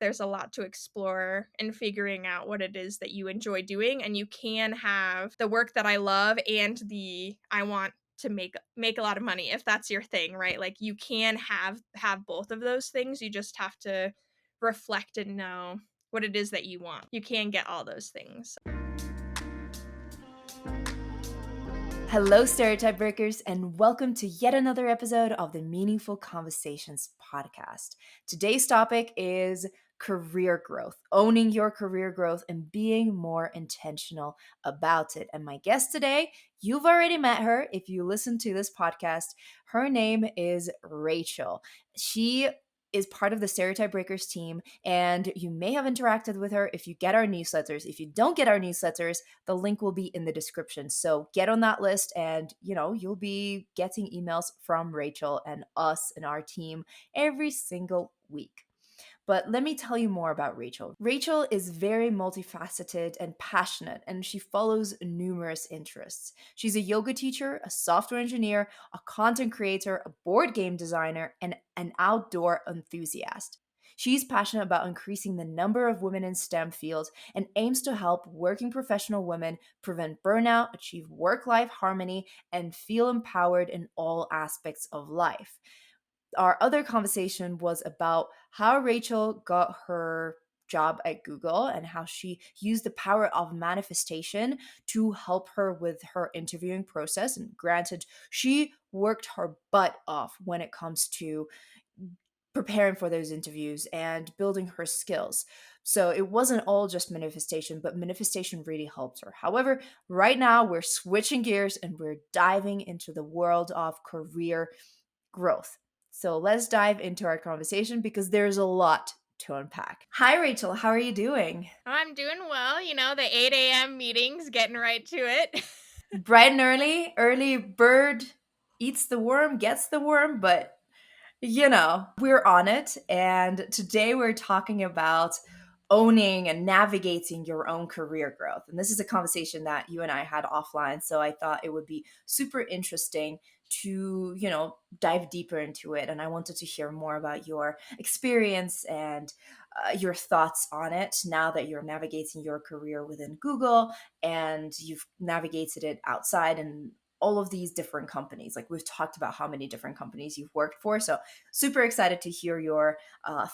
there's a lot to explore in figuring out what it is that you enjoy doing. And you can have the work that I love and the I want to make a lot of money if that's your thing, right? Like you can have both of those things. You just have to reflect and know what it is that you want. You can get all those things. Hello, stereotype breakers, and welcome to yet another episode of the Meaningful Conversations podcast. Today's topic is career growth, owning your career growth and being more intentional about it. And my guest today, you've already met her if you listen to this podcast. Her name is Rachelle. She is part of the Stereotype Breakers team, and you may have interacted with her if you get our newsletters. If you don't get our newsletters, the link will be in the description. So get on that list and, you'll be getting emails from Rachelle and us and our team every single week. But let me tell you more about Rachelle. Rachelle is very multifaceted and passionate, and she follows numerous interests. She's a yoga teacher, a software engineer, a content creator, a board game designer, and an outdoor enthusiast. She's passionate about increasing the number of women in STEM fields and aims to help working professional women prevent burnout, achieve work life harmony, and feel empowered in all aspects of life. Our other conversation was about how Rachelle got her job at Google and how she used the power of manifestation to help her with her interviewing process. And granted, she worked her butt off when it comes to preparing for those interviews and building her skills. So it wasn't all just manifestation, but manifestation really helped her. However, right now we're switching gears and we're diving into the world of career growth. So let's dive into our conversation because there's a lot to unpack. Hi, Rachelle. How are you doing? I'm doing well, the 8 a.m. meetings, getting right to it. Bright and early bird eats the worm, gets the worm, but we're on it. And today we're talking about owning and navigating your own career growth. And this is a conversation that you and I had offline. So I thought it would be super interesting to, dive deeper into it. And I wanted to hear more about your experience and your thoughts on it now that you're navigating your career within Google and you've navigated it outside and all of these different companies. Like we've talked about how many different companies you've worked for. So super excited to hear your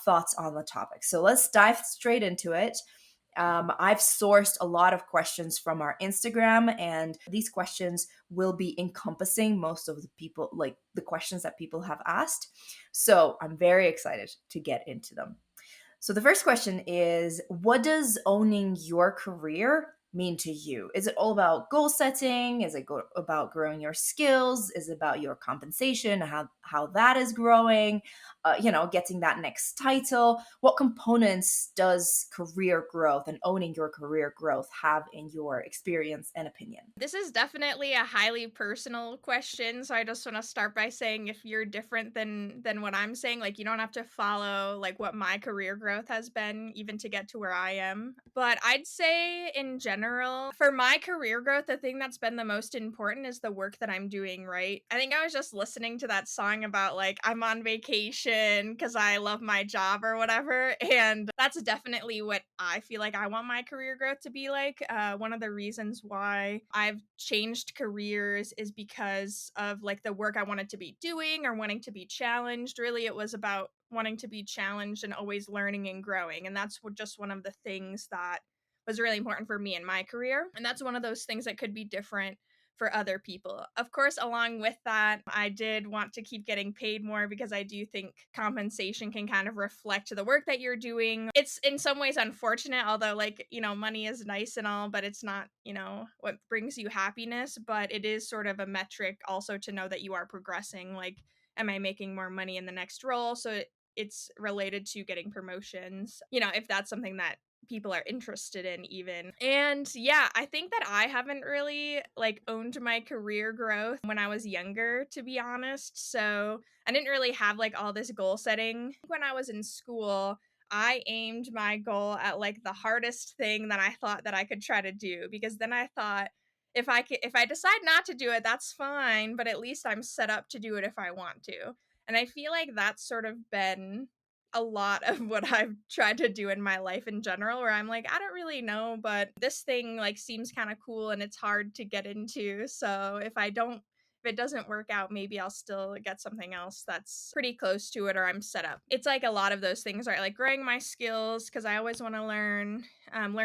thoughts on the topic. So let's dive straight into it. I've sourced a lot of questions from our Instagram, and these questions will be encompassing most of the people, like the questions that people have asked. So I'm very excited to get into them. So the first question is, what does owning your career mean to you? Is it all about goal setting? Is it about growing your skills? Is it about your compensation, how that is growing? Getting that next title? What components does career growth and owning your career growth have in your experience and opinion? This is definitely a highly personal question, so I just want to start by saying if you're different than what I'm saying, like you don't have to follow like what my career growth has been even to get to where I am. But I'd say in general, for my career growth, the thing that's been the most important is the work that I'm doing, right? I think I was just listening to that song about like I'm on vacation because I love my job or whatever, and that's definitely what I feel like I want my career growth to be like. One of the reasons why I've changed careers is because of like the work I wanted to be doing or wanting to be challenged. Really, it was about wanting to be challenged and always learning and growing. And that's just one of the things that was really important for me in my career. And that's one of those things that could be different for other people. Of course, along with that, I did want to keep getting paid more because I do think compensation can kind of reflect the work that you're doing. It's in some ways unfortunate, although, like, money is nice and all, but it's not, what brings you happiness. But it is sort of a metric also to know that you are progressing. Like, am I making more money in the next role? So it's related to getting promotions, if that's something that people are interested in even. And yeah, I think that I haven't really like owned my career growth when I was younger, to be honest. So I didn't really have like all this goal setting. When I was in school, I aimed my goal at like the hardest thing that I thought that I could try to do, because then I thought if I decide not to do it, that's fine, but at least I'm set up to do it if I want to. And I feel like that's sort of been a lot of what I've tried to do in my life in general, where I'm like, I don't really know, but this thing like seems kind of cool and it's hard to get into. So if it doesn't work out, maybe I'll still get something else that's pretty close to it or I'm set up. It's like a lot of those things, right? Like growing my skills because I always want to learn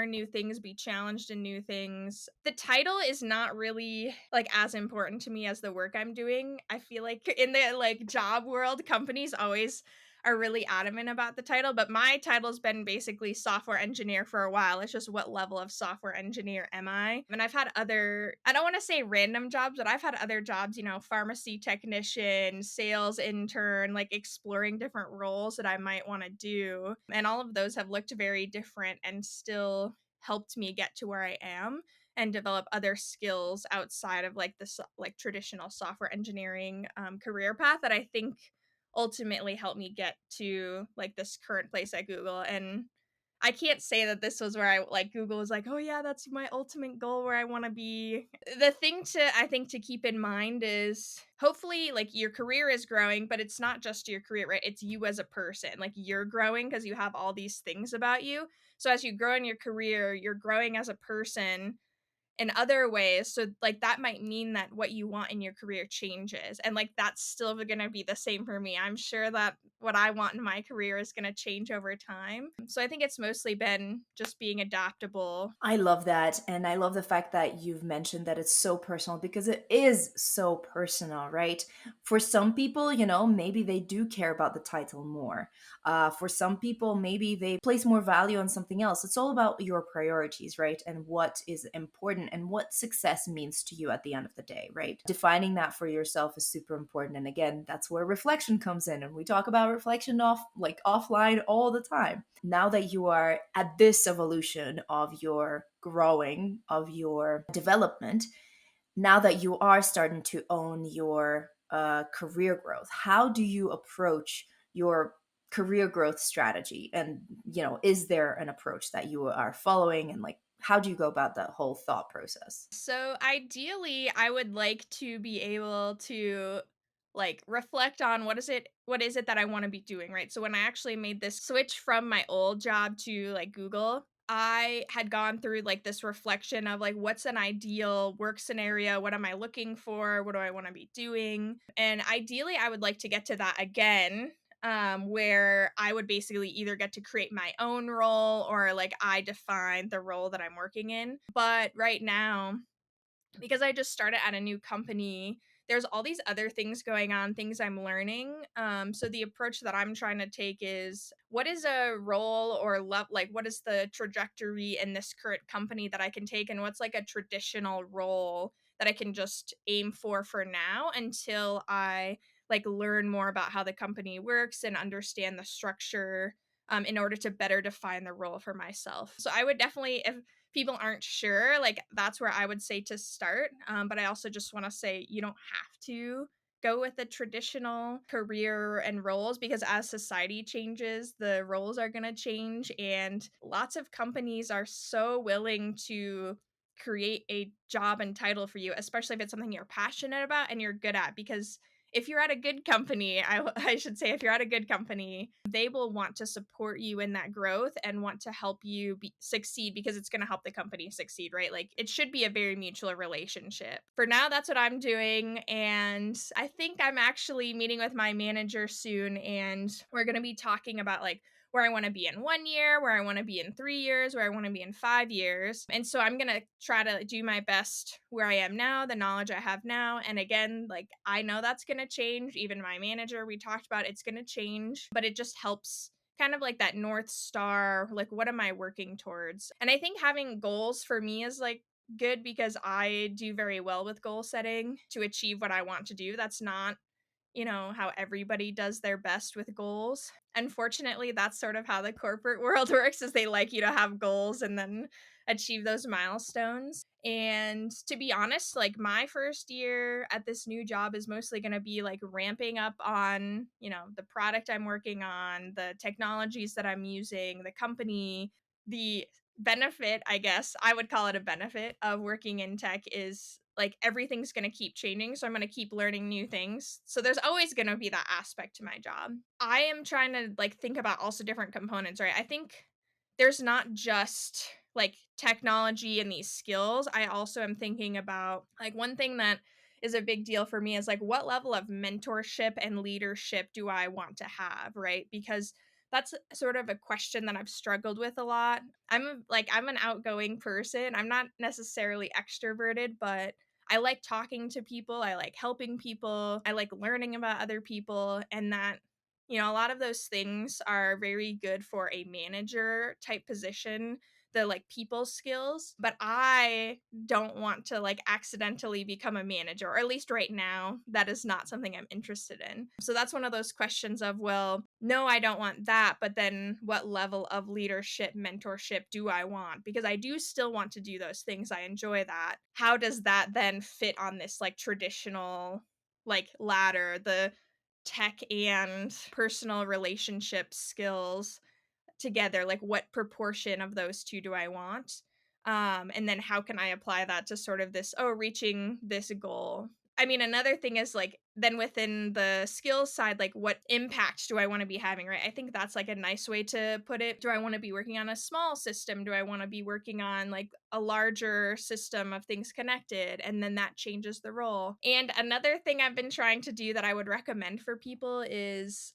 new things, be challenged in new things. The title is not really like as important to me as the work I'm doing. I feel like in the like job world, companies always are really adamant about the title, but my title's been basically software engineer for a while. It's just what level of software engineer am I? And I've had other, I don't want to say random jobs, but I've had other jobs, pharmacy technician, sales intern, like exploring different roles that I might want to do. And all of those have looked very different and still helped me get to where I am and develop other skills outside of like like traditional software engineering career path that I think ultimately helped me get to like this current place at Google. And I can't say that this was where I like Google was like, oh yeah, that's my ultimate goal where I want to be. The thing I think to keep in mind is hopefully like your career is growing, but it's not just your career, right? It's you as a person. Like you're growing because you have all these things about you. So as you grow in your career, you're growing as a person in other ways. So like that might mean that what you want in your career changes. And like that's still going to be the same for me. I'm sure that what I want in my career is going to change over time. So I think it's mostly been just being adaptable. I love that. And I love the fact that you've mentioned that it's so personal because it is so personal, right? For some people, maybe they do care about the title more. For some people, maybe they place more value on something else. It's all about your priorities, right? And what is important and what success means to you at the end of the day, right? Defining that for yourself is super important. And again, that's where reflection comes in. And we talk about reflection offline all the time. Now that you are at this evolution of your growing, of your development, now that you are starting to own your career growth, how do you approach your career growth strategy? And, is there an approach that you are following? And like, how do you go about that whole thought process? So ideally, I would like to be able to like reflect on what is it that I want to be doing, right? So when I actually made this switch from my old job to like Google, I had gone through like this reflection of like what's an ideal work scenario, what am I looking for, what do I want to be doing? And ideally I would like to get to that again, where I would basically either get to create my own role or like I define the role that I'm working in. But right now, because I just started at a new company, there's all these other things going on, things I'm learning. So the approach that I'm trying to take is what is a role or like what is the trajectory in this current company that I can take, and what's like a traditional role that I can just aim for now until I like learn more about how the company works and understand the structure, in order to better define the role for myself. So I would definitely, if people aren't sure, like that's where I would say to start. But I also just want to say you don't have to go with the traditional career and roles, because as society changes, the roles are going to change. And lots of companies are so willing to create a job and title for you, especially if it's something you're passionate about and you're good at. Because if you're at a good company, I should say, if you're at a good company, they will want to support you in that growth and want to help you succeed, because it's going to help the company succeed, right? Like it should be a very mutual relationship. For now, that's what I'm doing. And I think I'm actually meeting with my manager soon, and we're going to be talking about like where I want to be in 1 year, where I want to be in 3 years, where I want to be in 5 years. And so I'm going to try to do my best where I am now, the knowledge I have now. And again, like I know that's going to change. Even my manager, we talked about it's going to change, but it just helps kind of like that North Star, like what am I working towards? And I think having goals for me is like good, because I do very well with goal setting to achieve what I want to do. That's not how everybody does their best with goals. Unfortunately, that's sort of how the corporate world works, is they like you to have goals and then achieve those milestones. And to be honest, like my first year at this new job is mostly going to be like ramping up on, the product I'm working on, the technologies that I'm using, the company, the benefit, I guess, I would call it a benefit of working in tech is like everything's going to keep changing. So I'm going to keep learning new things. So there's always going to be that aspect to my job. I am trying to like think about also different components, right? I think there's not just like technology and these skills. I also am thinking about like one thing that is a big deal for me is like what level of mentorship and leadership do I want to have, right? Because that's sort of a question that I've struggled with a lot. I'm an outgoing person. I'm not necessarily extroverted, but I like talking to people. I like helping people. I like learning about other people, and that a lot of those things are very good for a manager type position, the like people skills, but I don't want to like accidentally become a manager, or at least right now, that is not something I'm interested in. So that's one of those questions of, well, no, I don't want that, but then what level of leadership, mentorship do I want? Because I do still want to do those things. I enjoy that. How does that then fit on this like traditional like ladder, the tech and personal relationship skills together, like what proportion of those two do I want, and then how can I apply that to sort of this, reaching this goal. I mean, another thing is like then within the skills side, like what impact do I want to be having, right? I think that's like a nice way to put it. Do I want to be working on a small system? Do I want to be working on like a larger system of things connected? And then that changes the role. And another thing I've been trying to do that I would recommend for people is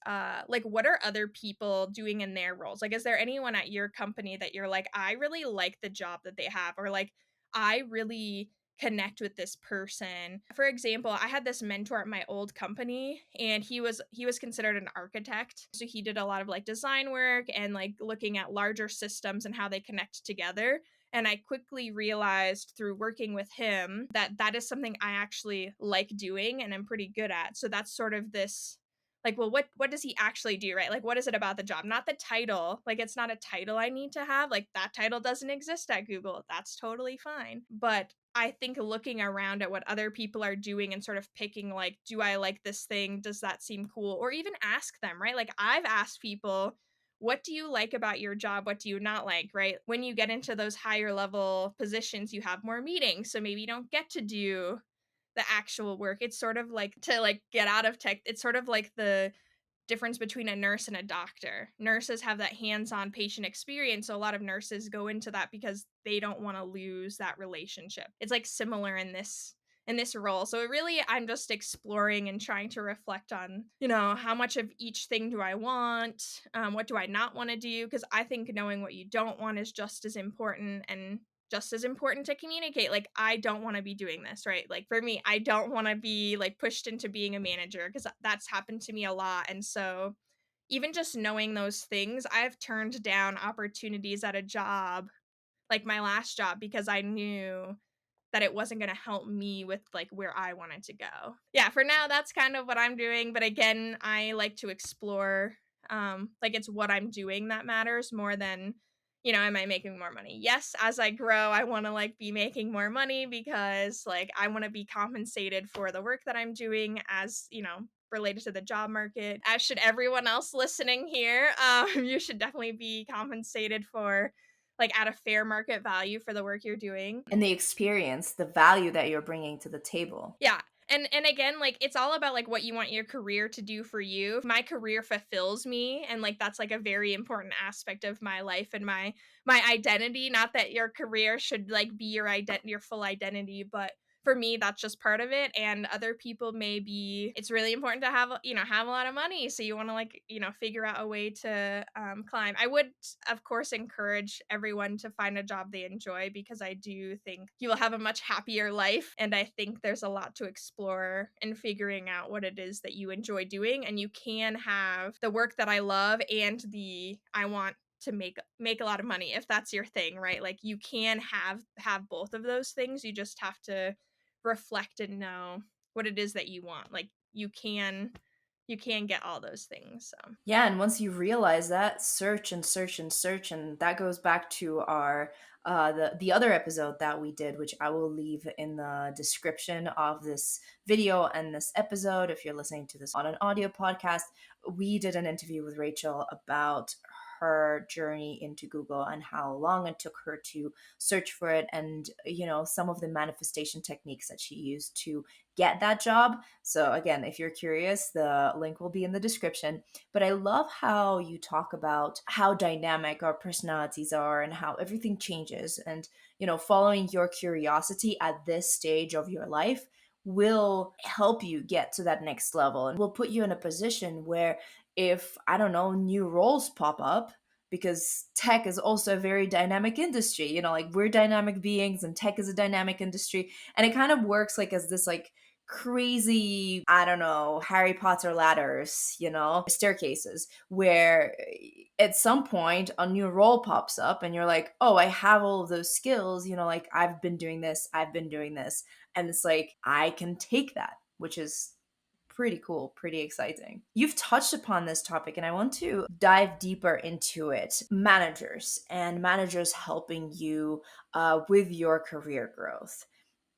like what are other people doing in their roles? Like, is there anyone at your company that you're like, I really like the job that they have, or like I really connect with this person. For example, I had this mentor at my old company, and he was considered an architect. So he did a lot of like design work and like looking at larger systems and how they connect together. And I quickly realized through working with him that that is something I actually like doing and I'm pretty good at. So that's sort of this like, well, what does he actually do, right? Like, what is it about the job? Not the title. Like, it's not a title I need to have. Like, that title doesn't exist at Google. That's totally fine. But I think looking around at what other people are doing and sort of picking, like, do I like this thing? Does that seem cool? Or even ask them, right? Like, I've asked people, what do you like about your job? What do you not like, right? When you get into those higher level positions, you have more meetings. So maybe you don't get to do the actual work. It's sort of like to like get out of tech. It's sort of like the difference between a nurse and a doctor. Nurses have that hands-on patient experience, so a lot of nurses go into that because they don't want to lose that relationship. It's like similar in this role. So it really I'm just exploring and trying to reflect on, how much of each thing do I want? What do I not want to do? Because I think knowing what you don't want is just as important, and just as important to communicate. Like, I don't want to be doing this, right? Like, for me, I don't want to be like pushed into being a manager because that's happened to me a lot. And so, even just knowing those things, I've turned down opportunities at a job, like my last job, because I knew that it wasn't going to help me with like where I wanted to go. Yeah, for now that's kind of what I'm doing, but again, I like to explore like it's what I'm doing that matters more than am I making more money? Yes, as I grow, I want to like be making more money because like I want to be compensated for the work that I'm doing as, related to the job market. As should everyone else listening here. You should definitely be compensated for like at a fair market value for the work you're doing. And the experience, the value that you're bringing to the table. Yeah. And again, like it's all about like what you want your career to do for you. My career fulfills me, and like that's like a very important aspect of my life and my identity. Not that your career should like be your your full identity, but for me that's just part of it. And other people maybe it's really important to have have a lot of money, so you want to like figure out a way to climb. I would of course encourage everyone to find a job they enjoy, because I do think you will have a much happier life, and I think there's a lot to explore in figuring out what it is that you enjoy doing. And you can have the work that I love and the I want to make a lot of money if that's your thing, right? Like you can have both of those things. You just have to reflect and know what it is that you want. Like you can get all those things. So Yeah, and once you realize that, search and search and search, and that goes back to our the other episode that we did, which I will leave in the description of this video and this episode. If you're listening to this on an audio podcast, we did an interview with Rachel about her journey into Google and how long it took her to search for it, and some of the manifestation techniques that she used to get that job. So again, if you're curious, the link will be in the description. But I love how you talk about how dynamic our personalities are and how everything changes, and following your curiosity at this stage of your life will help you get to that next level and will put you in a position where, if, I don't know, new roles pop up, because tech is also a very dynamic industry, like we're dynamic beings and tech is a dynamic industry, and it kind of works like as this like crazy, I don't know, Harry Potter ladders, staircases, where at some point a new role pops up and you're like, oh, I have all of those skills, like I've been doing this, I've been doing this. And it's like, I can take that, which is pretty cool, pretty exciting. You've touched upon this topic and I want to dive deeper into it. Managers and managers helping you with your career growth.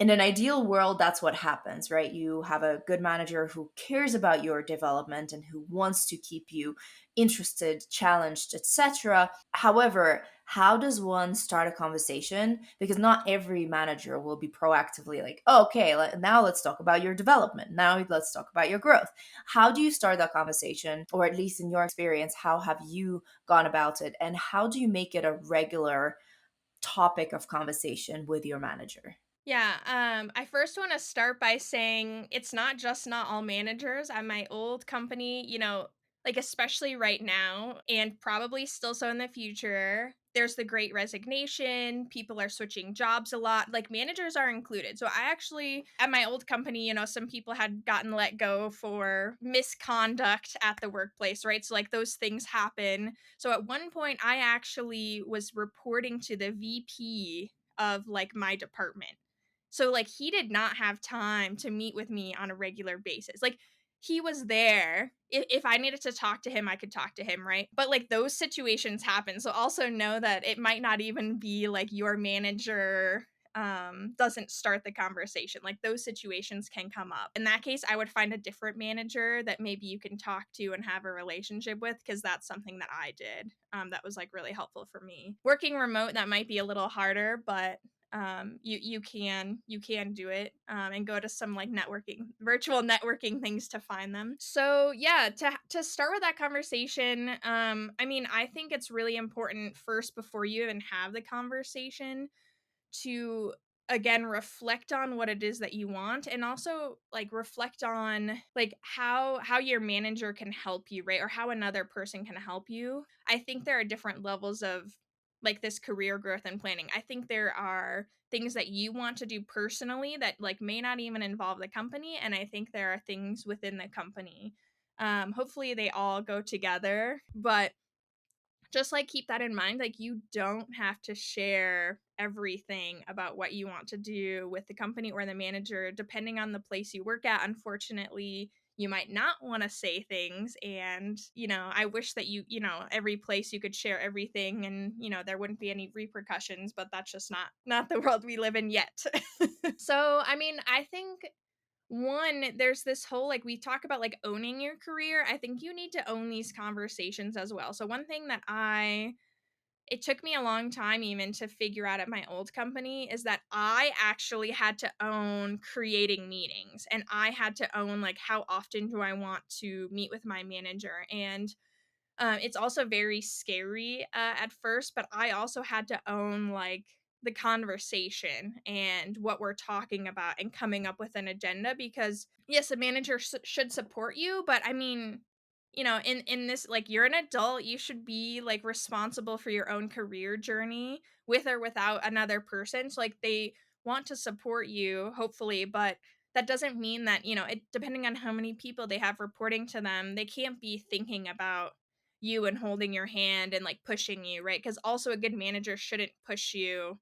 In an ideal world, that's what happens, right? You have a good manager who cares about your development and who wants to keep you interested, challenged, etc. However, how does one start a conversation? Because not every manager will be proactively like, oh, okay, now let's talk about your development. Now let's talk about your growth. How do you start that conversation? Or at least in your experience, how have you gone about it? And how do you make it a regular topic of conversation with your manager? Yeah, I first want to start by saying it's not all managers. At my old company, like especially right now and probably still so in the future, there's the great resignation, people are switching jobs a lot, like managers are included. So I actually at my old company, some people had gotten let go for misconduct at the workplace, right? So like those things happen. So at one point I actually was reporting to the VP of like my department. So, like, he did not have time to meet with me on a regular basis. Like, he was there. If I needed to talk to him, I could talk to him, right? But, like, those situations happen. So, also know that it might not even be like your manager doesn't start the conversation. Like, those situations can come up. In that case, I would find a different manager that maybe you can talk to and have a relationship with, because that's something that I did. That was like really helpful for me. Working remote, that might be a little harder, but you can do it and go to some like virtual networking things to find them. So yeah, to start with that conversation, I mean, I think it's really important first, before you even have the conversation, to again reflect on what it is that you want, and also like reflect on like how your manager can help you, right? Or how another person can help you. I think there are different levels of like this career growth and planning. I think there are things that you want to do personally that like may not even involve the company, and I think there are things within the company. Hopefully they all go together, but just like keep that in mind. Like, you don't have to share everything about what you want to do with the company or the manager. Depending on the place you work at, unfortunately, you might not want to say things. And I wish that every place you could share everything, and there wouldn't be any repercussions, but that's just not the world we live in yet. So I mean, I think one, there's this whole like we talk about like owning your career. I think you need to own these conversations as well. So one thing that it took me a long time even to figure out at my old company is that I actually had to own creating meetings, and I had to own like how often do I want to meet with my manager. And it's also very scary at first, but I also had to own like the conversation and what we're talking about and coming up with an agenda, because yes, a manager should support you, but I mean, in this, like, you're an adult, you should be like responsible for your own career journey with or without another person. So like they want to support you, hopefully, but that doesn't mean that, depending on how many people they have reporting to them, they can't be thinking about you and holding your hand and like pushing you, right? Because also a good manager shouldn't push you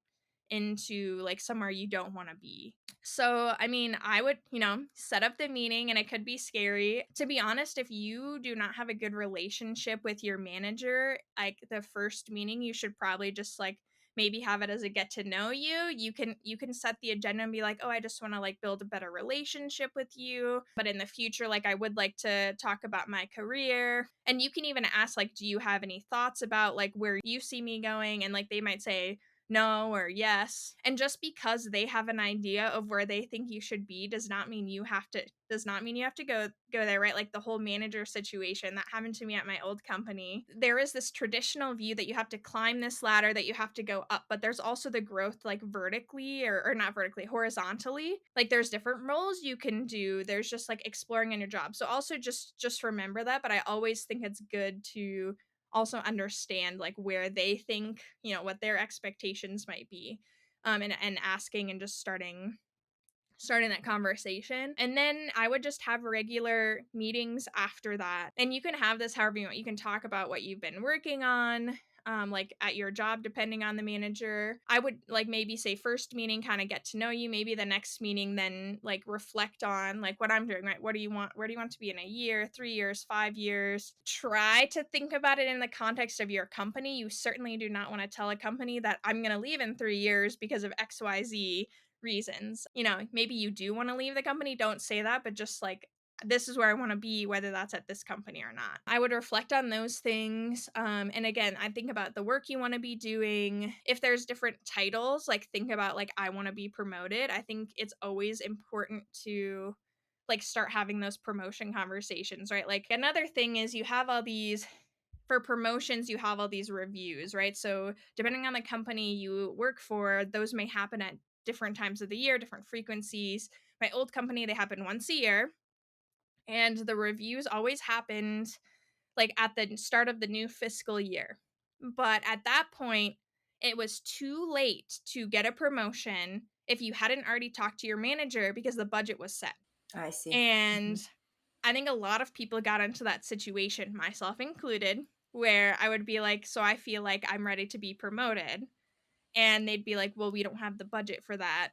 into like somewhere you don't want to be. So, I mean, I would, set up the meeting, and it could be scary. To be honest, if you do not have a good relationship with your manager, like the first meeting, you should probably just like maybe have it as a get to know you. You can set the agenda and be like, "Oh, I just want to like build a better relationship with you, but in the future like I would like to talk about my career." And you can even ask like, "Do you have any thoughts about like where you see me going?" And like they might say no or yes. And just because they have an idea of where they think you should be does not mean you have to go there, right? Like the whole manager situation that happened to me at my old company. There is this traditional view that you have to climb this ladder, that you have to go up, but there's also the growth like vertically or not vertically, horizontally. Like there's different roles you can do. There's just like exploring in your job. So also just remember that, but I always think it's good to also understand like where they think, what their expectations might be. And asking and just starting that conversation. And then I would just have regular meetings after that. And you can have this however you want. You can talk about what you've been working on. Like at your job, depending on the manager, I would like maybe say first meeting, kind of get to know you. Maybe the next meeting, then like reflect on like what I'm doing, right? What do you want? Where do you want to be in a year, 3 years, 5 years? Try to think about it in the context of your company. You certainly do not want to tell a company that I'm going to leave in 3 years because of XYZ reasons. Maybe you do want to leave the company, don't say that, but just like, this is where I want to be, whether that's at this company or not. I would reflect on those things. And again, I think about the work you want to be doing. If there's different titles, like think about like, I want to be promoted. I think it's always important to like start having those promotion conversations, right? Like another thing is you have all these for promotions, you have all these reviews, right? So depending on the company you work for, those may happen at different times of the year, different frequencies. My old company, they happen once a year, and the reviews always happened like at the start of the new fiscal year. But at that point, it was too late to get a promotion if you hadn't already talked to your manager because the budget was set. I see. And Mhm. I think a lot of people got into that situation, myself included, where I would be like, "So I feel like I'm ready to be promoted." And they'd be like, "Well, we don't have the budget for that.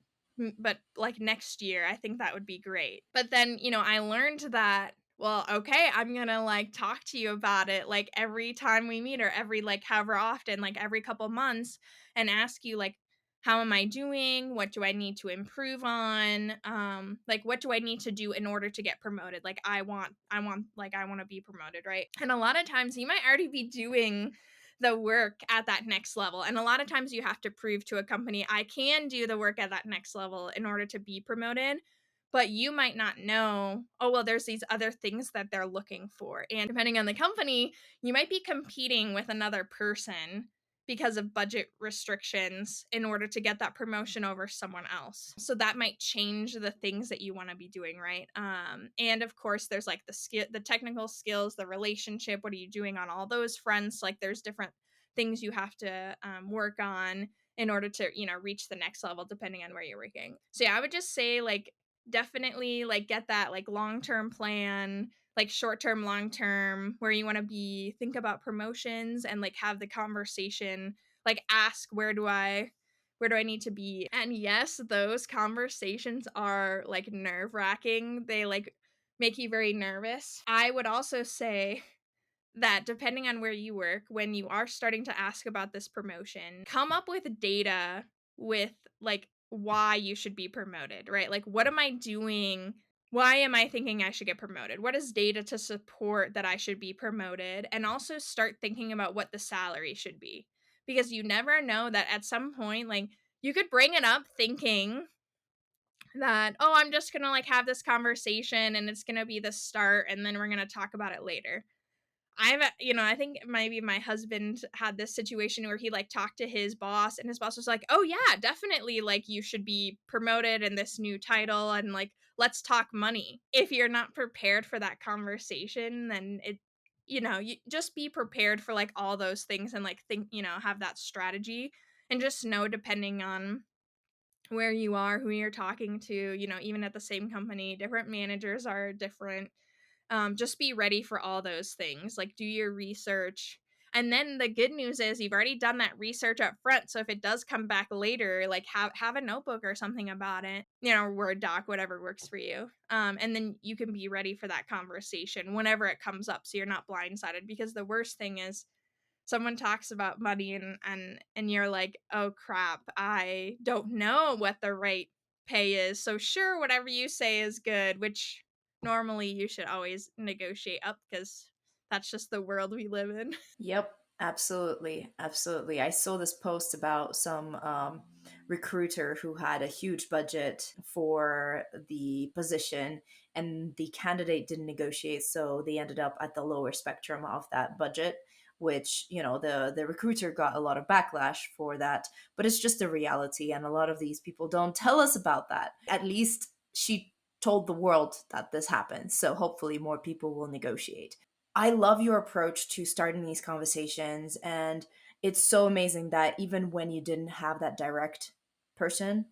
But like next year, I think that would be great." But then, I learned that, well, okay, I'm going to like talk to you about it like every time we meet or every like however often, like every couple months, and ask you like, how am I doing? What do I need to improve on? Like what do I need to do in order to get promoted? Like I want to be promoted, right? And a lot of times you might already be doing the work at that next level. And a lot of times you have to prove to a company, I can do the work at that next level in order to be promoted. But you might not know, oh, well, there's these other things that they're looking for. And depending on the company, you might be competing with another person because of budget restrictions in order to get that promotion over someone else. So that might change the things that you want to be doing, right? And of course, there's like the technical skills, the relationship. What are you doing on all those fronts? Like there's different things you have to work on in order to reach the next level depending on where you're working. So yeah, I would just say like definitely like get that like long-term plan, like short-term, long-term, where you want to be, think about promotions and like have the conversation, like ask where do I need to be. And yes, those conversations are like nerve-wracking. They like make you very nervous. I would also say that depending on where you work, when you are starting to ask about this promotion, come up with data with like why you should be promoted, right? Like, what am I doing? Why am I thinking I should get promoted? What is data to support that I should be promoted? And also start thinking about what the salary should be. Because you never know that at some point, like, you could bring it up thinking that, oh, I'm just gonna like have this conversation and it's gonna be the start and then we're gonna talk about it later. I think maybe my husband had this situation where he like talked to his boss and his boss was like, "Oh yeah, definitely like you should be promoted in this new title and like let's talk money." If you're not prepared for that conversation, then you just be prepared for like all those things and like think, have that strategy and just know depending on where you are, who you're talking to, even at the same company, different managers are different. Just be ready for all those things. Like do your research. And then the good news is you've already done that research up front. So if it does come back later, like have a notebook or something about it, Word doc, whatever works for you. And then you can be ready for that conversation whenever it comes up so you're not blindsided. Because the worst thing is someone talks about money and you're like, "Oh crap, I don't know what the right pay is. So sure, whatever you say is good," which normally you should always negotiate up because that's just the world we live in. Yep, absolutely. Absolutely. I saw this post about some recruiter who had a huge budget for the position, and the candidate didn't negotiate. So they ended up at the lower spectrum of that budget, which, the recruiter got a lot of backlash for that. But it's just a reality. And a lot of these people don't tell us about that. At least she told the world that this happens. So hopefully more people will negotiate. I love your approach to starting these conversations. And it's so amazing that even when you didn't have that direct person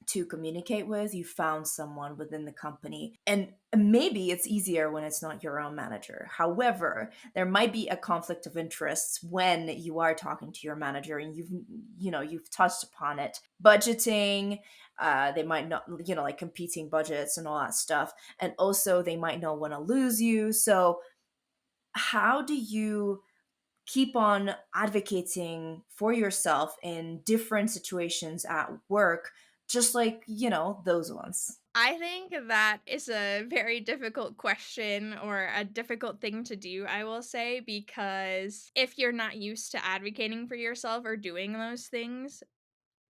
to communicate with, you found someone within the company. And maybe it's easier when it's not your own manager. However, there might be a conflict of interests when you are talking to your manager, and you've touched upon it. Budgeting, they might not, like competing budgets and all that stuff. And also they might not want to lose you. So how do you keep on advocating for yourself in different situations at work, just like, those ones? I think that is a very difficult question or a difficult thing to do, I will say, because if you're not used to advocating for yourself or doing those things,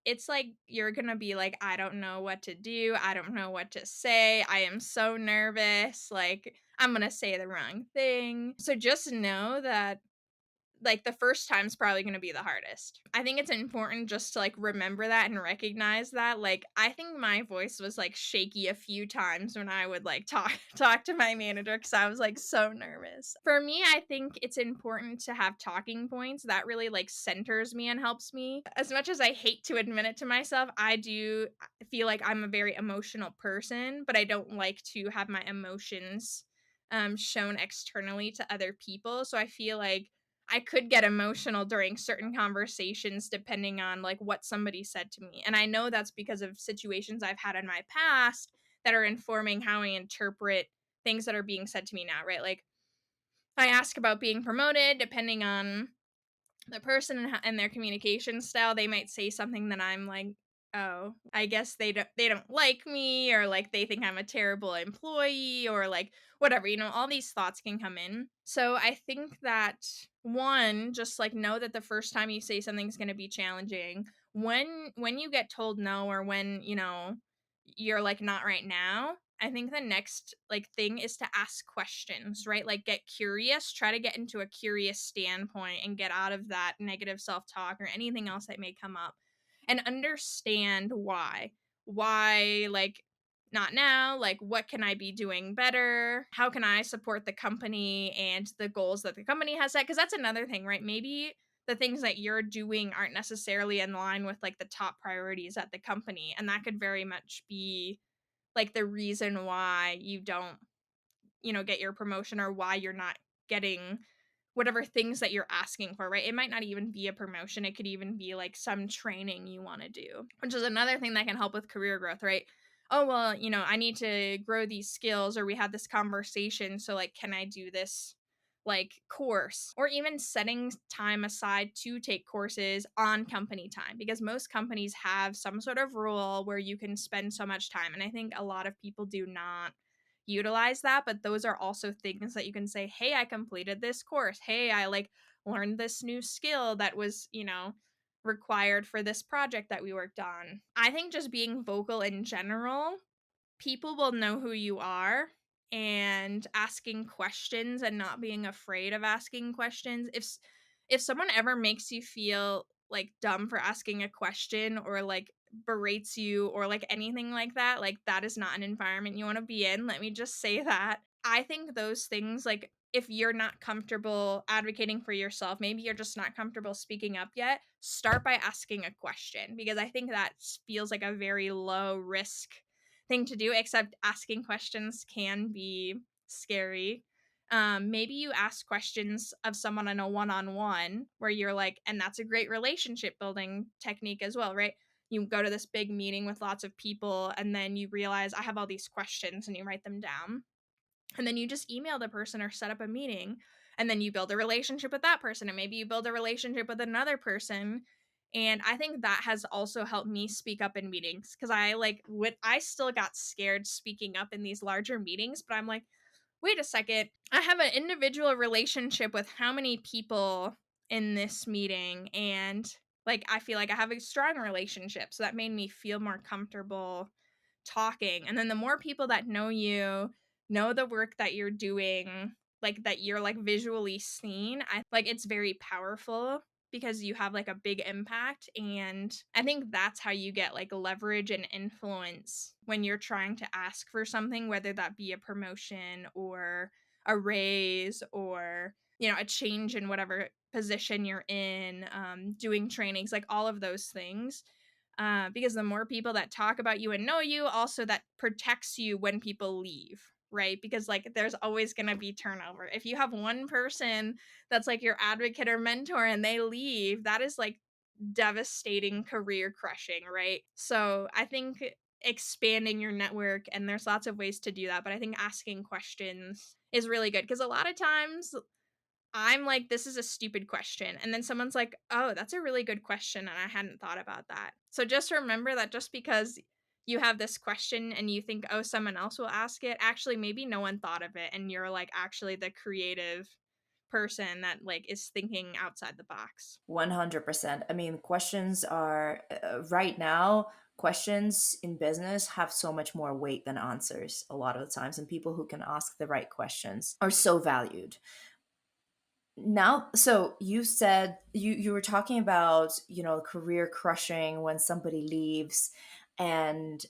it's like you're gonna be like, I don't know what to do. I don't know what to say. I am so nervous. Like, I'm gonna say the wrong thing. So just know that like, the first time's probably gonna be the hardest. I think it's important just to, like, remember that and recognize that, like, I think my voice was, like, shaky a few times when I would, like, talk talk to my manager because I was, like, so nervous. For me, I think it's important to have talking points that really, like, centers me and helps me. As much as I hate to admit it to myself, I do feel like I'm a very emotional person, but I don't like to have my emotions, shown externally to other people, so I feel like I could get emotional during certain conversations depending on, like, what somebody said to me, and I know that's because of situations I've had in my past that are informing how I interpret things that are being said to me now, right? Like, I ask about being promoted, depending on the person and their communication style, they might say something that I'm like, "Oh, I guess they don't like me," or, like, they think I'm a terrible employee or, like, whatever, all these thoughts can come in. So, I think that, 1, just, like, know that the first time you say something's gonna be challenging. When you get told no or when, you're like, "Not right now," I think the next, like, thing is to ask questions, right? Like, get curious, try to get into a curious standpoint and get out of that negative self-talk or anything else that may come up, and understand why. Why, like, not now? Like, what can I be doing better? How can I support the company and the goals that the company has set? Because that's another thing, right? Maybe the things that you're doing aren't necessarily in line with, like, the top priorities at the company, and that could very much be like the reason why you don't, get your promotion or why you're not getting whatever things that you're asking for, right? It might not even be a promotion. It could even be like some training you want to do, which is another thing that can help with career growth, right? Oh, well, I need to grow these skills or we had this conversation. So, like, can I do this like course or even setting time aside to take courses on company time because most companies have some sort of rule where you can spend so much time. And I think a lot of people do not utilize that, but those are also things that you can say, "Hey, I completed this course. Hey, I like learned this new skill that was, required for this project that we worked on." I think just being vocal in general, people will know who you are, and asking questions and not being afraid of asking questions. If someone ever makes you feel like dumb for asking a question or like berates you or like anything like that is not an environment you want to be in. Let me just say that. I think those things, like, if you're not comfortable advocating for yourself, maybe you're just not comfortable speaking up yet, start by asking a question because I think that feels like a very low risk thing to do, except asking questions can be scary. Maybe you ask questions of someone in a one-on-one where you're like, and that's a great relationship building technique as well, right? You go to this big meeting with lots of people and then you realize I have all these questions and you write them down. And then you just email the person or set up a meeting and then you build a relationship with that person, and maybe you build a relationship with another person. And I think that has also helped me speak up in meetings, because I still got scared speaking up in these larger meetings, but I'm like, wait a second, I have an individual relationship with how many people in this meeting, and like I feel like I have a strong relationship, so that made me feel more comfortable talking. And then the more people that know you, know the work that you're doing, like that you're like visually seen, I like it's very powerful because you have like a big impact. And I think that's how you get like leverage and influence when you're trying to ask for something, whether that be a promotion or a raise, or a change in whatever position you're in, doing trainings, like all of those things. Because the more people that talk about you and know you, also that protects you when people leave, right? Because like there's always going to be turnover. If you have one person that's like your advocate or mentor and they leave, that is like devastating, career crushing, right? So I think expanding your network, and there's lots of ways to do that, but I think asking questions is really good, because a lot of times I'm like, this is a stupid question. And then someone's like, oh, that's a really good question. And I hadn't thought about that. So just remember that just because you have this question and you think, oh, someone else will ask it, actually, maybe no one thought of it. And you're like actually the creative person that like is thinking outside the box. 100%. I mean, questions are right now, questions in business have so much more weight than answers a lot of the times. And people who can ask the right questions are so valued. Now, so you said you were talking about, career crushing when somebody leaves, and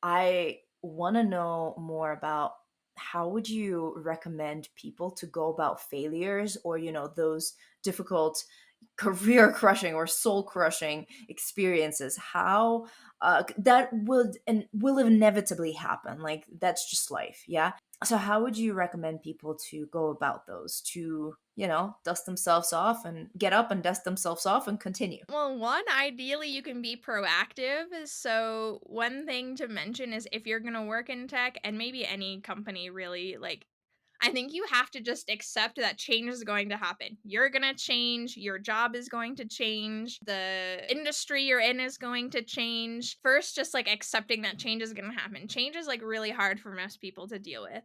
I want to know more about how would you recommend people to go about failures, or those difficult career crushing or soul crushing experiences, how that would and will inevitably happen, like that's just life, yeah. So how would you recommend people to go about those, to dust themselves off and get up and dust themselves off and continue? Well, one, ideally, you can be proactive. So, one thing to mention is if you're going to work in tech, and maybe any company really, like, I think you have to just accept that change is going to happen. You're going to change. Your job is going to change. The industry you're in is going to change. First, just like accepting that change is going to happen. Change is like really hard for most people to deal with.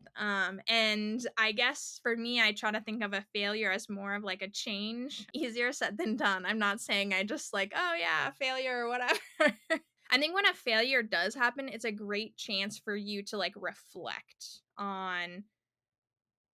And I guess for me, I try to think of a failure as more of like a change. Easier said than done. I'm not saying I just like, oh yeah, failure or whatever. I think when a failure does happen, it's a great chance for you to like reflect on,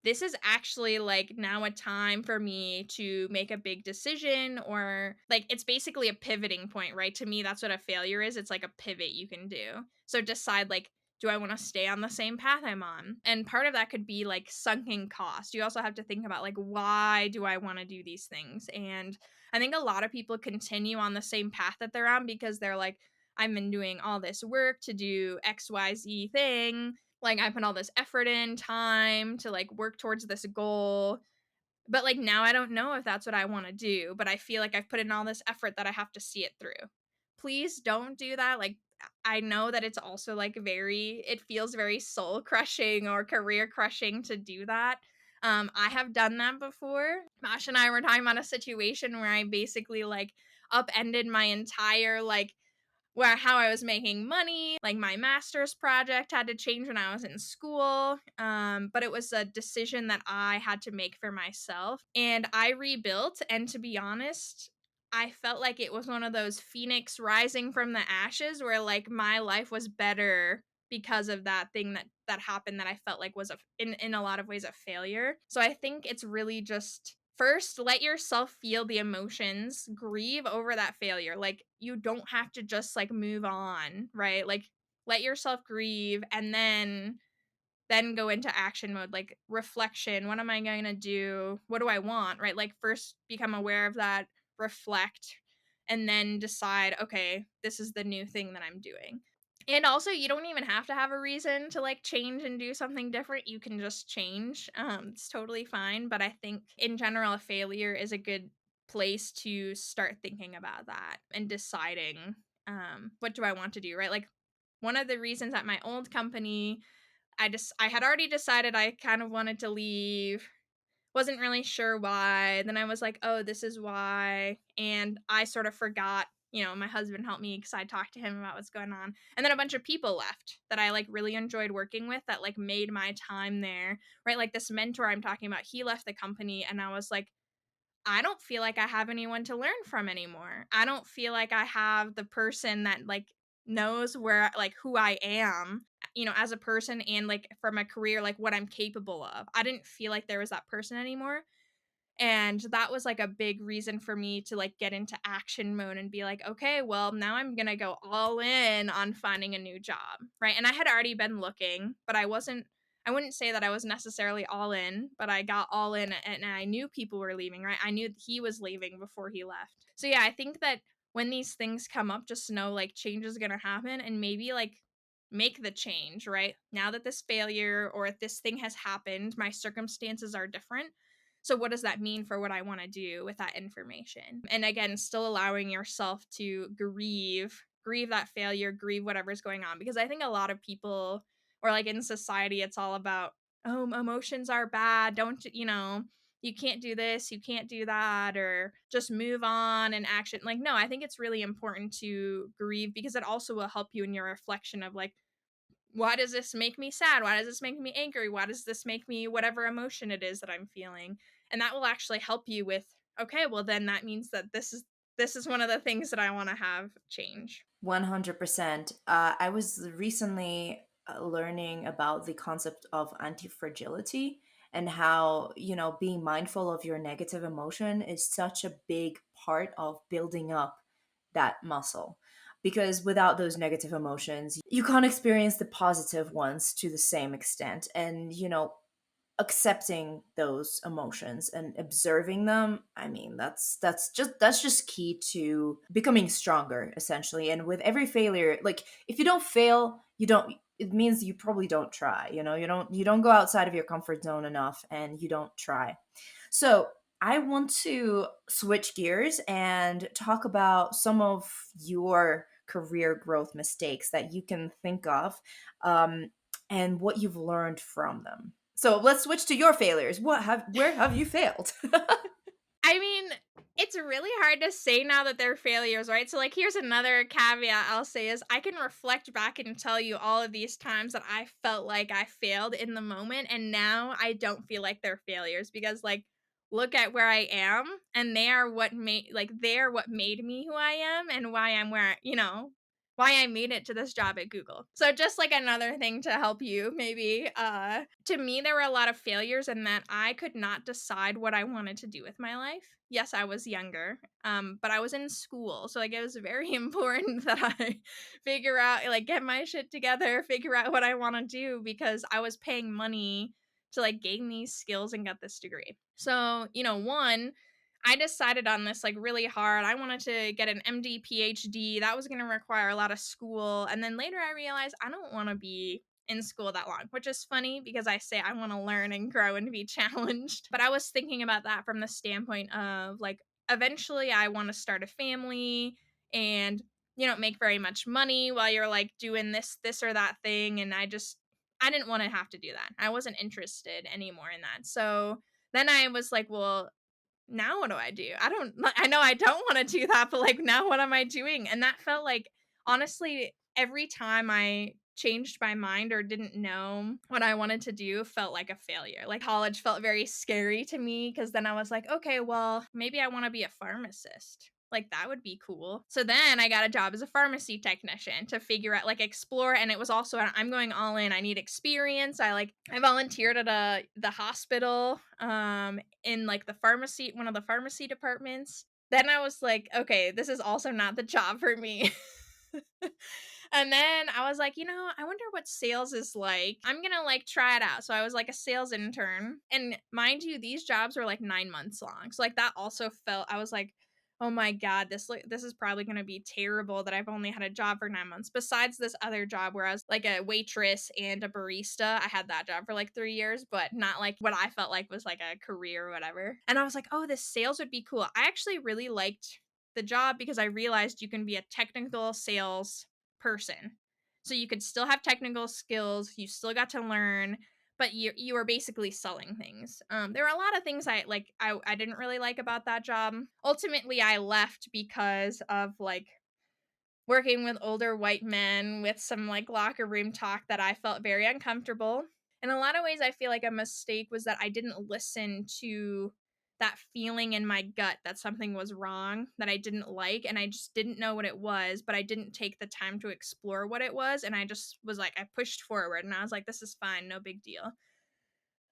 this is actually like now a time for me to make a big decision, or like it's basically a pivoting point, right? To me, that's what a failure is. It's like a pivot you can do. So decide, like, do I want to stay on the same path I'm on? And part of that could be like sunken cost. You also have to think about like, why do I want to do these things? And I think a lot of people continue on the same path that they're on because they're like, I've been doing all this work to do XYZ thing, like I put all this effort in, time to like work towards this goal. But like now I don't know if that's what I want to do, but I feel like I've put in all this effort that I have to see it through. Please don't do that. Like I know that it's also like it feels very soul crushing or career crushing to do that. I have done that before. Mash and I were talking about a situation where I basically like upended my entire like where how I was making money. Like my master's project had to change when I was in school. But it was a decision that I had to make for myself. And I rebuilt. And to be honest, I felt like it was one of those phoenix rising from the ashes where like my life was better because of that thing that happened, that I felt like was in a lot of ways a failure. So I think it's really just, first, let yourself feel the emotions, grieve over that failure. Like, you don't have to just like move on, right? Like, let yourself grieve, and then go into action mode, like reflection. What am I going to do? What do I want, right? Like, first become aware of that, reflect, and then decide, okay, this is the new thing that I'm doing. And also, you don't even have to have a reason to like change and do something different. You can just change. It's totally fine. But I think in general, a failure is a good place to start thinking about that and deciding, what do I want to do, right? Like one of the reasons at my old company, I had already decided I kind of wanted to leave. wasn't really sure why. Then I was like, "Oh, this is why." And I sort of forgot, my husband helped me because I talked to him about what's going on. And then a bunch of people left that I like really enjoyed working with that like made my time there, right? Like this mentor I'm talking about, he left the company and I was like, I don't feel like I have anyone to learn from anymore. I don't feel like I have the person that like knows where like who I am, as a person and like for my career, like what I'm capable of. I didn't feel like there was that person anymore. And that was like a big reason for me to like get into action mode and be like, okay, well, now I'm going to go all in on finding a new job. Right. And I had already been looking, but I wouldn't say that I was necessarily all in, but I got all in and I knew people were leaving. Right. I knew that he was leaving before he left. So yeah, I think that when these things come up, just know like change is going to happen and maybe like make the change. Right. Now that this failure or if this thing has happened, my circumstances are different, so what does that mean for what I want to do with that information? And again, still allowing yourself to grieve that failure, grieve whatever's going on. Because I think a lot of people, or like in society, it's all about, oh, emotions are bad. Don't, you can't do this, you can't do that, or just move on and action. Like, no, I think it's really important to grieve because it also will help you in your reflection of like, why does this make me sad? Why does this make me angry? Why does this make me whatever emotion it is that I'm feeling? And that will actually help you with, okay, well then that means that this is one of the things that I want to have change. 100%. I was recently learning about the concept of anti-fragility and how, being mindful of your negative emotion is such a big part of building up that muscle. Because without those negative emotions, you can't experience the positive ones to the same extent. And, accepting those emotions and observing them, I mean, that's just key to becoming stronger, essentially. And with every failure, like, if you don't fail, you don't, it means you probably don't try. You don't go outside of your comfort zone enough, and you don't try. So I want to switch gears and talk about some of your career growth mistakes that you can think of, um, and what you've learned from them. So let's switch to your failures. Where have you failed? I mean, it's really hard to say now that they're failures, right? So like here's another caveat I'll say is I can reflect back and tell you all of these times that I felt like I failed in the moment and now I don't feel like they're failures because like look at where I am and they're what made me who I am and why I'm why I made it to this job at Google. So just like another thing to help you maybe to me there were a lot of failures in that I could not decide what I wanted to do with my life. Yes, I was younger, but I was in school, so like it was very important that I figure out like get my shit together, figure out what I want to do because I was paying money to like gain these skills and get this degree. So, one, I decided on this like really hard. I wanted to get an MD, PhD. That was going to require a lot of school. And then later I realized I don't want to be in school that long, which is funny because I say I want to learn and grow and be challenged. But I was thinking about that from the standpoint of like, eventually I want to start a family and, make very much money while you're like doing this or that thing. And I didn't want to have to do that. I wasn't interested anymore in that. So then I was like, well, now what do I do? I know I don't wanna do that, but, like, now what am I doing? And that felt like honestly, every time I changed my mind or didn't know what I wanted to do felt like a failure. Like, college felt very scary to me because then I was like, "Okay, well, maybe I wanna be a pharmacist." Like, that would be cool. So then I got a job as a pharmacy technician to figure out explore, and it was also I'm going all in. I need experience. I volunteered at the hospital, in like the pharmacy one of the pharmacy departments. Then I was like, "Okay, this is also not the job for me." And then I was like, I wonder what sales is like. I'm gonna like try it out. So I was like a sales intern. And mind you, these jobs were like 9 months long. So like that also felt I was like, oh my God, this is probably gonna be terrible that I've only had a job for 9 months. Besides this other job where I was like a waitress and a barista. I had that job for like 3 years, but not like what I felt like was like a career or whatever. And I was like, oh, this sales would be cool. I actually really liked the job because I realized you can be a technical sales person. So you could still have technical skills, you still got to learn, but you were basically selling things. There were a lot of things I didn't really like about that job. Ultimately, I left because of like working with older white men with some like locker room talk that I felt very uncomfortable. In a lot of ways, I feel like a mistake was that I didn't listen to that feeling in my gut that something was wrong that I didn't like, and I just didn't know what it was, but I didn't take the time to explore what it was, and I just was like I pushed forward and I was like this is fine, no big deal.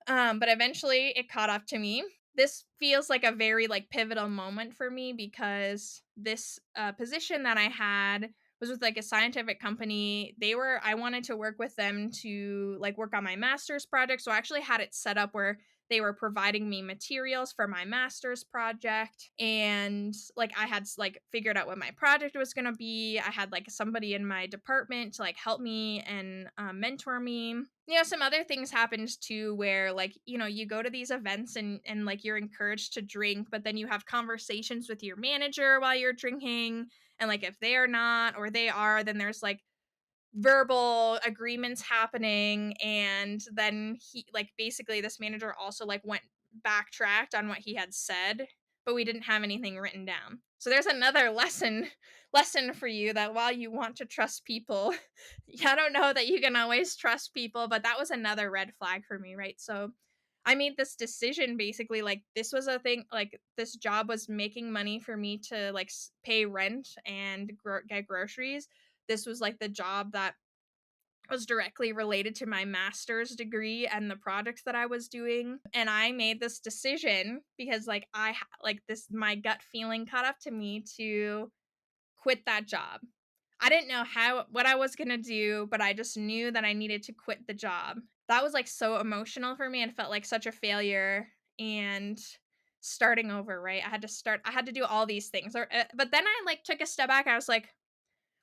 But eventually it caught up to me. This feels like a very like pivotal moment for me because this position that I had was with like a scientific company. I wanted to work with them to like work on my master's project. So I actually had it set up where they were providing me materials for my master's project, and like I had like figured out what my project was going to be. I had like somebody in my department to like help me and mentor me. Some other things happened too where like, you go to these events and like you're encouraged to drink, but then you have conversations with your manager while you're drinking, and like if they are not or they are, then there's like verbal agreements happening, and then he like basically this manager also like went backtracked on what he had said, but we didn't have anything written down. So there's another lesson for you that while you want to trust people, I don't know that you can always trust people, but that was another red flag for me, right? So I made this decision basically like this was a thing, like this job was making money for me to like pay rent and get groceries. This was like the job that was directly related to my master's degree and the projects that I was doing. And I made this decision because like like this my gut feeling caught up to me to quit that job. I didn't know what I was going to do, but I just knew that I needed to quit the job. That was like so emotional for me and felt like such a failure, and starting over, right? I had to do all these things. But then I like took a step back. I was like,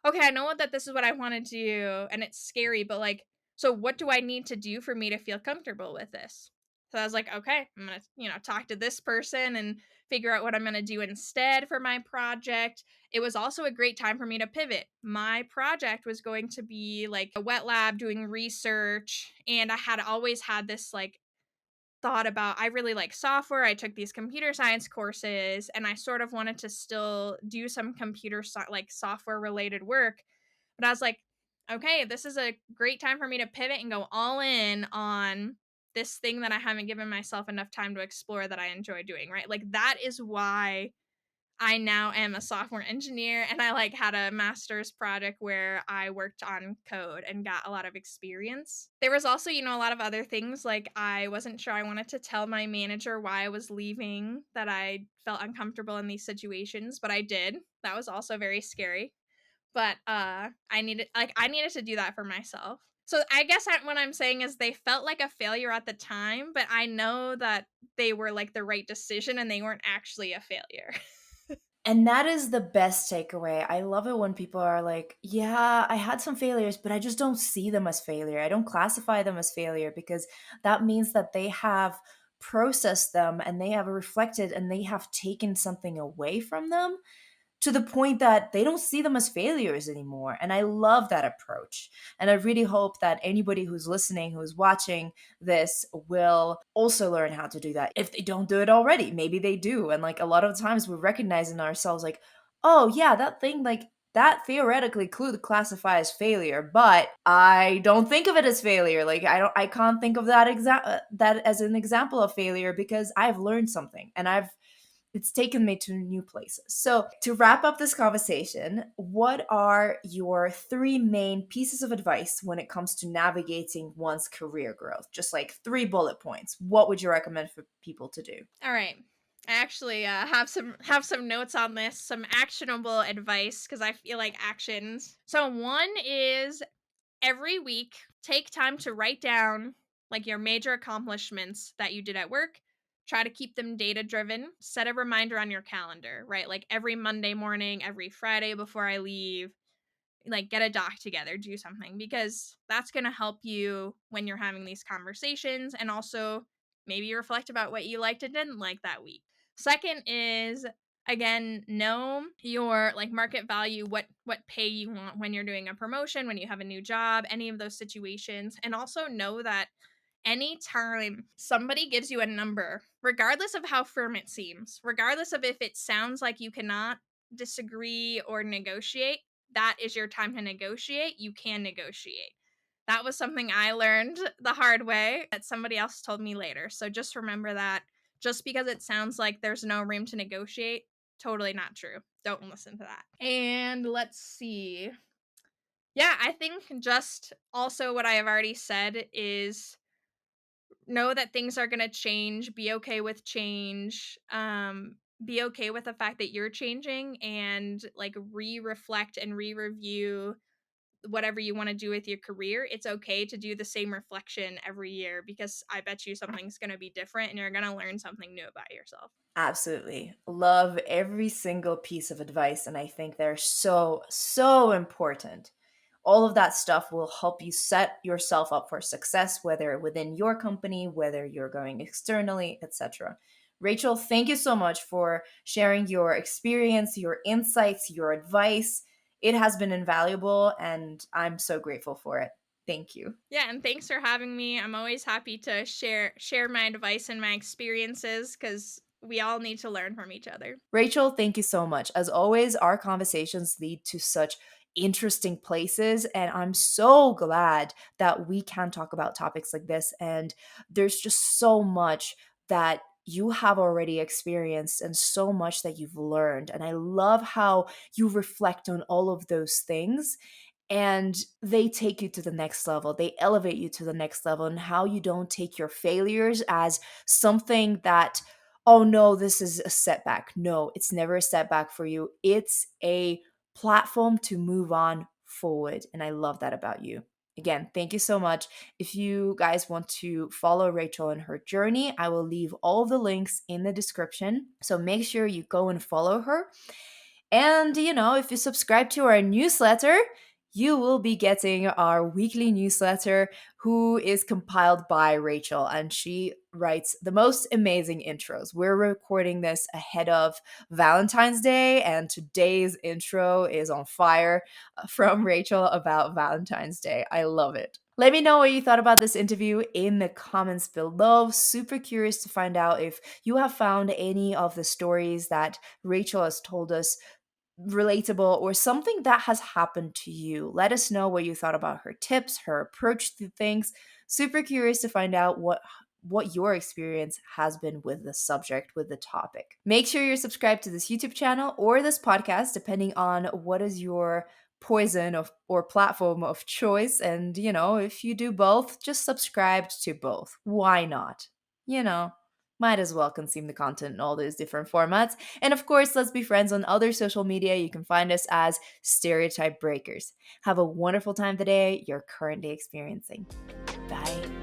okay, I know that this is what I want to do and it's scary, but like, so what do I need to do for me to feel comfortable with this? So I was like, okay, I'm going to, talk to this person and figure out what I'm going to do instead for my project. It was also a great time for me to pivot. My project was going to be like a wet lab doing research, and I had always had this like thought about I really like software. I took these computer science courses and I sort of wanted to still do some like software related work. But I was like, okay, this is a great time for me to pivot and go all in on this thing that I haven't given myself enough time to explore that I enjoy doing, right? Like that is why I now am a software engineer, and I like had a master's project where I worked on code and got a lot of experience. There was also, a lot of other things like I wasn't sure I wanted to tell my manager why I was leaving, that I felt uncomfortable in these situations, but I did. That was also very scary. But I needed to do that for myself. So I guess what I'm saying is they felt like a failure at the time, but I know that they were like the right decision and they weren't actually a failure. And that is the best takeaway. I love it when people are like, yeah, I had some failures, but I just don't see them as failure. I don't classify them as failure because that means that they have processed them and they have reflected and they have taken something away from them to the point that they don't see them as failures anymore. And I love that approach. And I really hope that anybody who's listening, who's watching this, will also learn how to do that. If they don't do it already, maybe they do. And like a lot of times we recognize in ourselves, like, oh, yeah, that thing, like, that theoretically could classify as failure, but I don't think of it as failure. Like I can't think of that as an example of failure because I've learned something and it's taken me to new places. So, to wrap up this conversation, what are your three main pieces of advice when it comes to navigating one's career growth? Just like three bullet points. What would you recommend for people to do? All right. I actually have some notes on this, some actionable advice because I feel like actions. So one is every week take time to write down like your major accomplishments that you did at work. Try to keep them data driven. Set a reminder on your calendar, right? Like every Monday morning, every Friday before I leave, like get a doc together, do something, because that's going to help you when you're having these conversations, and also maybe you reflect about what you liked and didn't like that week. Second is, again, know your like market value, what pay you want when you're doing a promotion, when you have a new job, any of those situations. And also know that Anytime somebody gives you a number, regardless of how firm it seems, regardless of if it sounds like you cannot disagree or negotiate, that is your time to negotiate. You can negotiate. That was something I learned the hard way that somebody else told me later. So just remember that just because it sounds like there's no room to negotiate, totally not true. Don't listen to that. And let's see. Yeah, I think just also what I have already said is know that things are going to change, be okay with change. Be okay with the fact that you're changing and like reflect and review whatever you want to do with your career. It's okay to do the same reflection every year because I bet you something's going to be different and you're going to learn something new about yourself. Absolutely. Love every single piece of advice. And I think they're so, so important. All of that stuff will help you set yourself up for success, whether within your company, whether you're going externally, etc. Rachel, thank you so much for sharing your experience, your insights, your advice. It has been invaluable, and I'm so grateful for it. Thank you. Yeah, and thanks for having me. I'm always happy to share my advice and my experiences cuz we all need to learn from each other. Rachel, thank you so much. As always, our conversations lead to such interesting places, and I'm so glad that we can talk about topics like this. And there's just so much that you have already experienced and so much that you've learned. And I love how you reflect on all of those things and they take you to the next level. They elevate you to the next level, and how you don't take your failures as something that, oh no, this is a setback. No, it's never a setback for you. It's a platform to move on forward. And I love that about you. Again, thank you so much. If you guys want to follow Rachel and her journey, I will leave all the links in the description. So make sure you go and follow her. And, if you subscribe to our newsletter, you will be getting our weekly newsletter, who is compiled by Rachel, and she writes the most amazing intros. We're recording this ahead of Valentine's Day, and today's intro is on fire from Rachel about Valentine's Day. I love it. Let me know what you thought about this interview in the comments below. Super curious to find out if you have found any of the stories that Rachel has told us relatable or something that has happened to you. Let us know what you thought about her tips, her approach to things. Super curious to find out what your experience has been with the subject, with the topic. Make sure you're subscribed to this YouTube channel or this podcast, depending on what is your poison of or platform of choice. And if you do both, just subscribe to both. Why not? Might as well consume the content in all those different formats. And of course, let's be friends on other social media. You can find us as Stereotype Breakers. Have a wonderful time today you're currently experiencing. Bye.